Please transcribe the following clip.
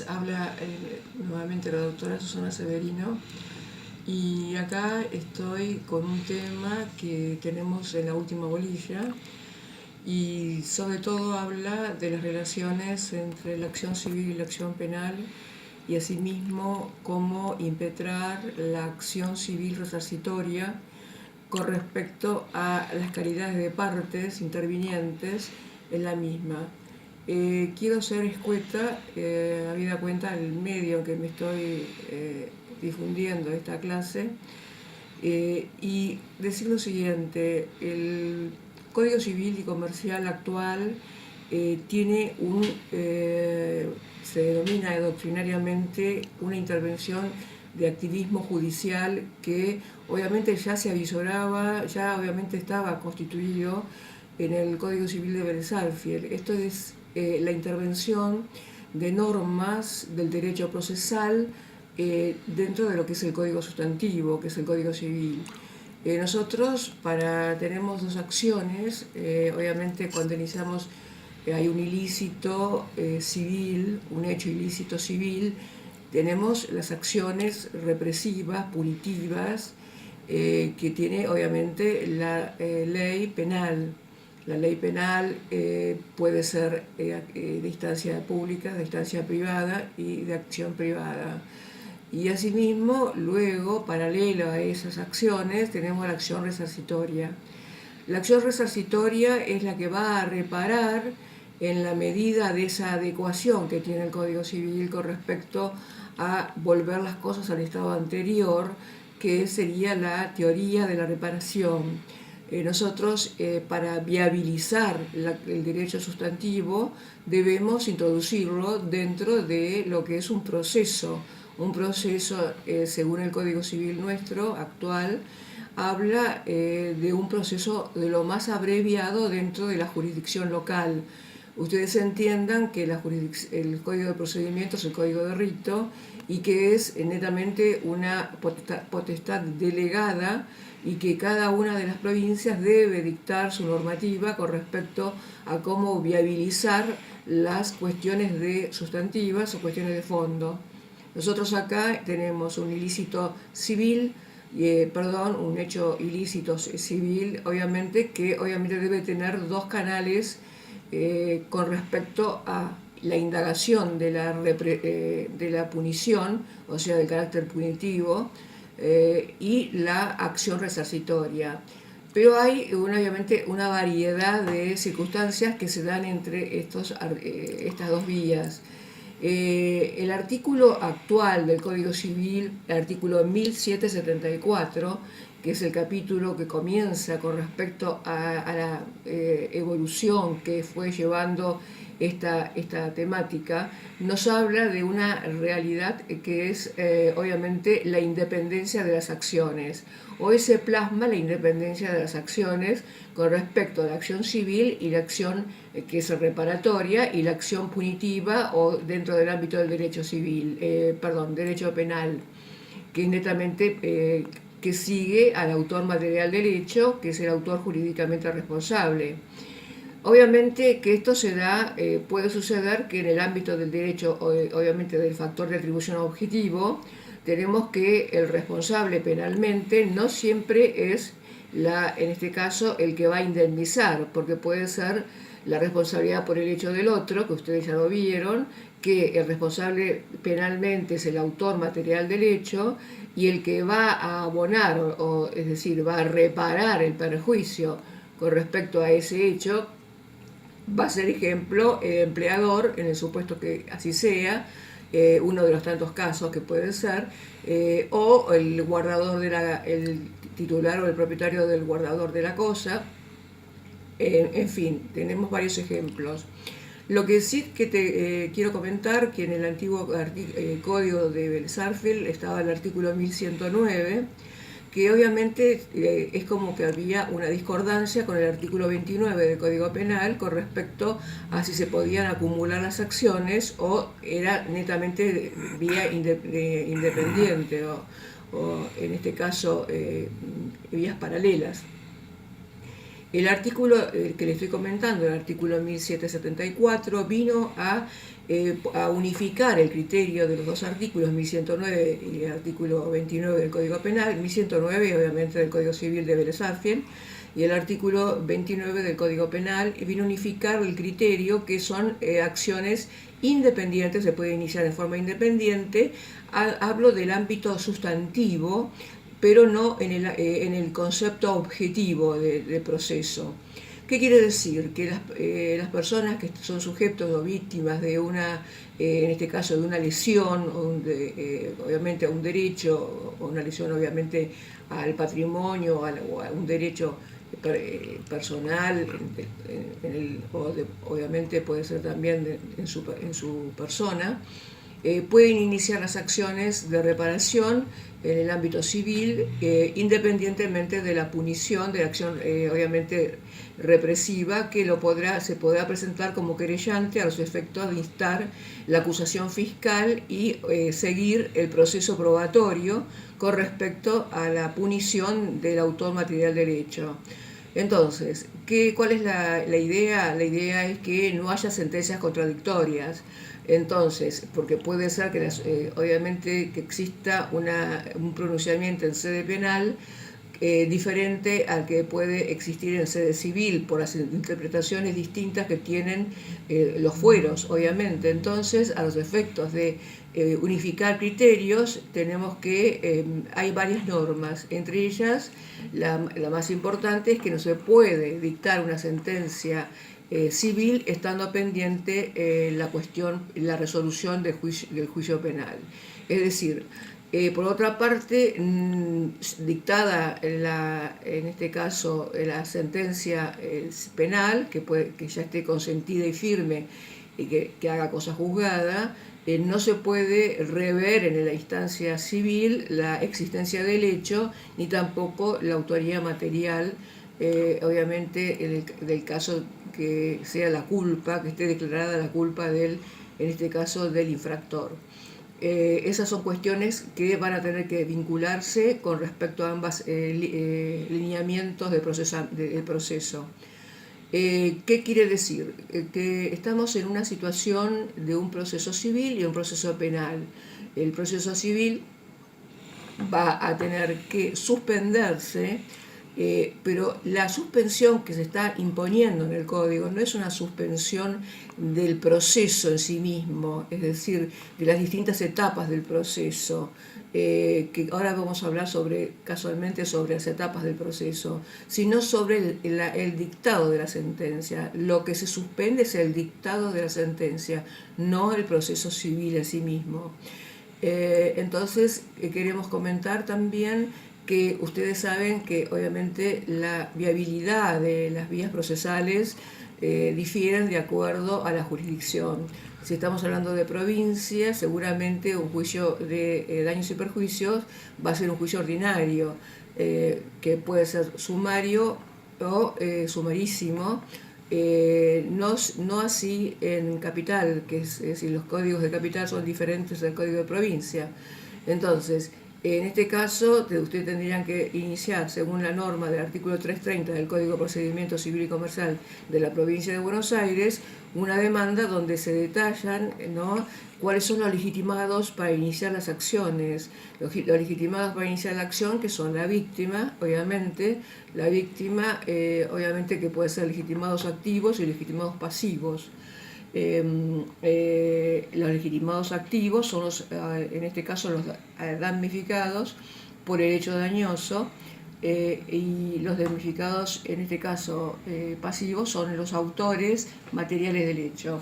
Habla nuevamente la doctora Susana Severino y acá estoy con un tema que tenemos en la última bolilla y sobre todo habla de las relaciones entre la acción civil y la acción penal y asimismo cómo impetrar la acción civil resarcitoria con respecto a las calidades de partes intervinientes en la misma. Quiero ser escueta, habida cuenta del medio en que me estoy difundiendo esta clase, y decir lo siguiente: el Código Civil y Comercial actual tiene se denomina doctrinariamente una intervención de activismo judicial que obviamente ya se avisoraba, ya obviamente estaba constituido en el Código Civil de Vélez Sarsfield. Esto es la intervención de normas del derecho procesal dentro de lo que es el Código Sustantivo, que es el Código Civil. Nosotros tenemos dos acciones, obviamente cuando iniciamos hay un ilícito civil, un hecho ilícito civil, tenemos las acciones represivas, punitivas, que tiene obviamente la ley penal. La ley penal puede ser de instancia pública, de instancia privada y de acción privada. Y asimismo, luego, paralelo a esas acciones, tenemos la acción resarcitoria. La acción resarcitoria es la que va a reparar en la medida de esa adecuación que tiene el Código Civil con respecto a volver las cosas al estado anterior, que sería la teoría de la reparación. Nosotros, para viabilizar el derecho sustantivo, debemos introducirlo dentro de lo que es un proceso, según el Código Civil nuestro actual, habla de un proceso de lo más abreviado dentro de la jurisdicción local. Ustedes entiendan que el Código de Procedimientos es el Código de Rito y que es netamente una potestad delegada y que cada una de las provincias debe dictar su normativa con respecto a cómo viabilizar las cuestiones sustantivas o cuestiones de fondo. Nosotros acá tenemos un ilícito civil, un hecho ilícito civil, obviamente, que obviamente debe tener dos canales con respecto a la indagación de la punición, o sea, del carácter punitivo, y la acción resarcitoria. Pero hay obviamente una variedad de circunstancias que se dan entre estas dos vías. El artículo actual del Código Civil, el artículo 1774, que es el capítulo que comienza con respecto a la evolución que fue llevando esta temática, nos habla de una realidad que es obviamente la independencia de las acciones. Hoy se plasma la independencia de las acciones con respecto a la acción civil y la acción que es reparatoria y la acción punitiva o dentro del ámbito del derecho civil, derecho penal, que es netamente que sigue al autor material del hecho, que es el autor jurídicamente responsable. Obviamente que esto puede suceder que en el ámbito del derecho, obviamente del factor de atribución objetivo, tenemos que el responsable penalmente no siempre es, en este caso, el que va a indemnizar, porque puede ser la responsabilidad por el hecho del otro, que ustedes ya lo vieron, que el responsable penalmente es el autor material del hecho y el que va a abonar, es decir, va a reparar el perjuicio con respecto a ese hecho, va a ser ejemplo el empleador, en el supuesto que así sea, uno de los tantos casos que pueden ser, o el guardador el titular o el propietario del guardador de la cosa. En fin, tenemos varios ejemplos. Lo que sí que te quiero comentar, que en el antiguo código de Vélez Sarsfield estaba el artículo 1109, que obviamente es como que había una discordancia con el artículo 29 del Código Penal con respecto a si se podían acumular las acciones o era netamente vía independiente o en este caso vías paralelas. El artículo que le estoy comentando, el artículo 1774, vino a unificar el criterio de los dos artículos, 1109 y el artículo 29 del Código Penal, 1109 obviamente del Código Civil de Vélez Sarsfield, y el artículo 29 del Código Penal, vino a unificar el criterio que son acciones independientes, se puede iniciar en forma independiente. Hablo del ámbito sustantivo, pero no en el concepto objetivo de proceso. ¿Qué quiere decir? Que las personas que son sujetos o víctimas de una, en este caso de una lesión, obviamente a un derecho, o una lesión obviamente al patrimonio, o a un derecho personal, obviamente puede ser también en su persona, pueden iniciar las acciones de reparación en el ámbito civil, independientemente de la punición de la acción obviamente represiva, que se podrá presentar como querellante a los efectos de instar la acusación fiscal y seguir el proceso probatorio con respecto a la punición del autor material del hecho. Entonces, ¿cuál es la idea? La idea es que no haya sentencias contradictorias. Entonces, porque puede ser que obviamente que exista un pronunciamiento en sede penal diferente al que puede existir en sede civil por las interpretaciones distintas que tienen los fueros, obviamente. Entonces, a los efectos de unificar criterios, tenemos que hay varias normas, entre ellas la más importante es que no se puede dictar una sentencia civil estando pendiente la resolución del juicio penal. Es decir, por otra parte, dictada en este caso la sentencia penal, que ya esté consentida y firme y que haga cosa juzgada, no se puede rever en la instancia civil la existencia del hecho ni tampoco la autoría material, obviamente del caso que sea la culpa, que esté declarada la culpa en este caso del infractor. Esas son cuestiones que van a tener que vincularse con respecto a ambos lineamientos del proceso. ¿Qué quiere decir? Que estamos en una situación de un proceso civil y un proceso penal. El proceso civil va a tener que suspenderse, pero la suspensión que se está imponiendo en el código no es una suspensión del proceso en sí mismo, es decir, de las distintas etapas del proceso, que ahora vamos a hablar casualmente sobre las etapas del proceso, sino sobre el dictado de la sentencia. Lo que se suspende es el dictado de la sentencia, no el proceso civil en sí mismo. Entonces, queremos comentar también que ustedes saben que obviamente la viabilidad de las vías procesales difieren de acuerdo a la jurisdicción. Si estamos hablando de provincia, seguramente un juicio de daños y perjuicios va a ser un juicio ordinario, que puede ser sumario o sumarísimo. No así en capital, es decir, los códigos de capital son diferentes del código de provincia. Entonces, en este caso, ustedes tendrían que iniciar, según la norma del artículo 330 del Código de Procedimiento Civil y Comercial de la provincia de Buenos Aires, una demanda donde se detallan, ¿no?, cuáles son los legitimados para iniciar las acciones. Los legitimados para iniciar la acción, que son la víctima, obviamente, obviamente que puede ser legitimados activos y legitimados pasivos. Los legitimados activos son en este caso los damnificados por el hecho dañoso, y los damnificados en este caso pasivos son los autores materiales del hecho.